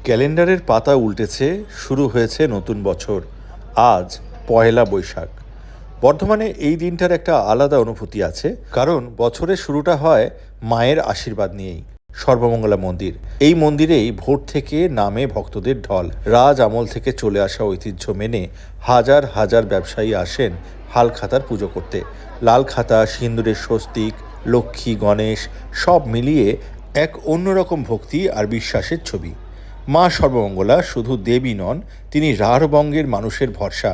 ক্যালেন্ডারের পাতা উল্টেছে, শুরু হয়েছে নতুন বছর। আজ পয়লা বৈশাখ। বর্ধমানে এই দিনটার একটা আলাদা অনুভূতি আছে, কারণ বছরের শুরুটা হয় মায়ের আশীর্বাদ নিয়েই। সর্বমঙ্গলা মন্দির, এই মন্দিরেই ভোর থেকে নামে ভক্তদের ঢল। রাজ আমল থেকে চলে আসা ঐতিহ্য মেনে হাজার হাজার ব্যবসায়ী আসেন হালখাতার পুজো করতে। লাল খাতা, সিন্দুরের স্বস্তিক, লক্ষ্মী, গণেশ সব মিলিয়ে এক অন্যরকম ভক্তি আর বিশ্বাসের ছবি। মা সর্বমঙ্গলা শুধু দেবী নন, তিনি রাঢ়বঙ্গের মানুষের ভরসা।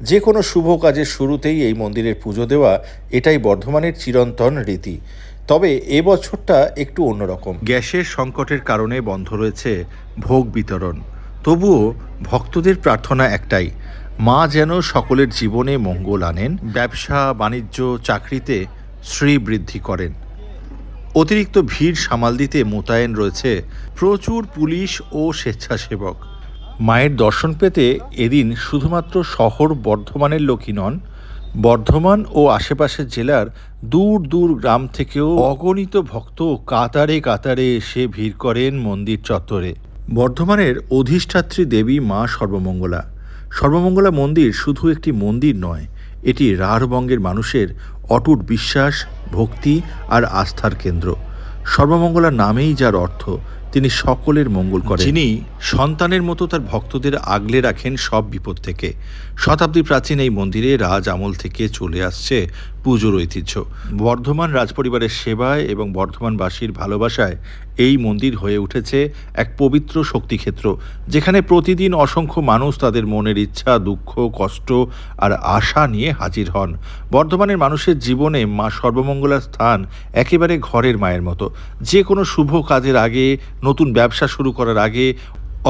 যে কোনো শুভ কাজের শুরুতেই এই মন্দিরের পুজো দেওয়া, এটাই বর্ধমানের চিরন্তন রীতি। তবে এবছরটা একটু অন্যরকম। গ্যাসের সংকটের কারণে বন্ধ রয়েছে ভোগ বিতরণ। তবুও ভক্তদের প্রার্থনা একটাই, মা যেন সকলের জীবনে মঙ্গল আনেন, ব্যবসা বাণিজ্য চাকরিতে শ্রীবৃদ্ধি করেন। অতিরিক্ত ভিড় সামাল দিতে মোতায়েন রয়েছে প্রচুর পুলিশ ও স্বেচ্ছাসেবক। মায়ের দর্শন পেতে এদিন শুধুমাত্র শহর বর্ধমানের লোকই নন, বর্ধমান ও আশেপাশের জেলার দূর দূর গ্রাম থেকেও অগণিত ভক্ত কাতারে কাতারে এসে ভিড় করেন মন্দির চত্বরে। বর্ধমানের অধিষ্ঠাত্রী দেবী মা সর্বমঙ্গলা। সর্বমঙ্গলা মন্দির শুধু একটি মন্দির নয়, এটি রাঢ়বঙ্গের মানুষের অটুট বিশ্বাস, ভক্তি আর আস্থার কেন্দ্র। সর্বমঙ্গলার নামেই যার অর্থ, তিনি সকলের মঙ্গল করেন, যিনি সন্তানের মতো তার ভক্তদের আগলে রাখেন সব বিপদ থেকে। শতাব্দী প্রাচীন এই মন্দিরে রাজ আমল থেকে চলে আসছে পুজোর ঐতিহ্য। বর্ধমান রাজপরিবারের সেবায় এবং বর্ধমানবাসীর ভালোবাসায় এই মন্দির হয়ে উঠেছে এক পবিত্র শক্তিক্ষেত্র, যেখানে প্রতিদিন অসংখ্য মানুষ তাদের মনের ইচ্ছা, দুঃখ, কষ্ট আর আশা নিয়ে হাজির হন। বর্ধমানের মানুষের জীবনে মা সর্বমঙ্গলার স্থান একেবারে ঘরের মায়ের মতো। যে কোনো শুভ কাজের আগে, নতুন ব্যবসা শুরু করার আগে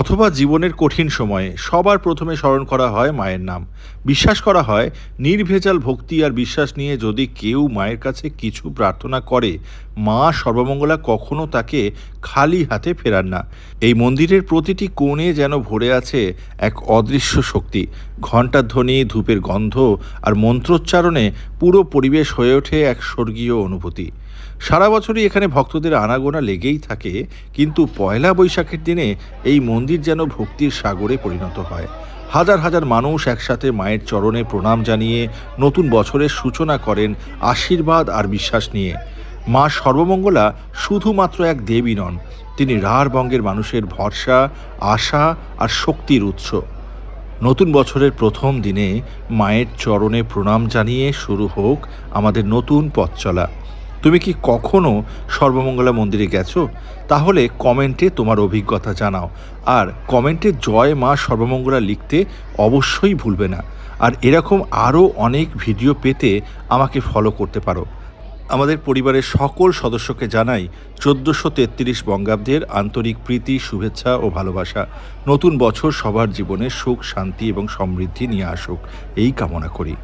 অথবা জীবনের কঠিন সময়ে সবার প্রথমে স্মরণ করা হয় মায়ের নাম। বিশ্বাস করা হয়, নির্ভেজাল ভক্তি আর বিশ্বাস নিয়ে যদি কেউ মায়ের কাছে কিছু প্রার্থনা করে, মা সর্বমঙ্গলা কখনো তাকে খালি হাতে ফেরান না। এই মন্দিরের প্রতিটি কোণে যেন ভরে আছে এক অদৃশ্য শক্তি। ঘণ্টার ধ্বনি, ধূপের গন্ধ আর মন্ত্রোচ্চারণে পুরো পরিবেশ হয়ে ওঠে এক স্বর্গীয় অনুভূতি। সারা বছরই এখানে ভক্তদের আনাগোনা লেগেই থাকে, কিন্তু পয়লা বৈশাখের দিনে এই মন্দির যেন ভক্তির সাগরে পরিণত হয়। হাজার হাজার মানুষ একসাথে মায়ের চরণে প্রণাম জানিয়ে নতুন বছরের সূচনা করেন আশীর্বাদ আর বিশ্বাস নিয়ে। মা সর্বমঙ্গলা শুধুমাত্র এক দেবী নন, তিনি রাঢ়বঙ্গের মানুষের ভরসা, আশা আর শক্তির উৎস। নতুন বছরের প্রথম দিনে মায়ের চরণে প্রণাম জানিয়ে শুরু হোক আমাদের নতুন পথ চলা। তুমি কি কখনো সর্বমঙ্গলা মন্দিরে গেছো? তাহলে কমেন্টে তোমার অভিজ্ঞতা জানাও, আর কমেন্টে জয় মা সর্বমঙ্গলা লিখতে অবশ্যই ভুলবে না। আর এরকম আরও অনেক ভিডিও পেতে আমাকে ফলো করতে পারো। আমাদের পরিবারের সকল সদস্যকে জানাই 1433 বঙ্গাব্দের আন্তরিক প্রীতি, শুভেচ্ছা ও ভালোবাসা। নতুন বছর সবার জীবনে সুখ, শান্তি এবং সমৃদ্ধি নিয়ে আসুক, এই কামনা করি।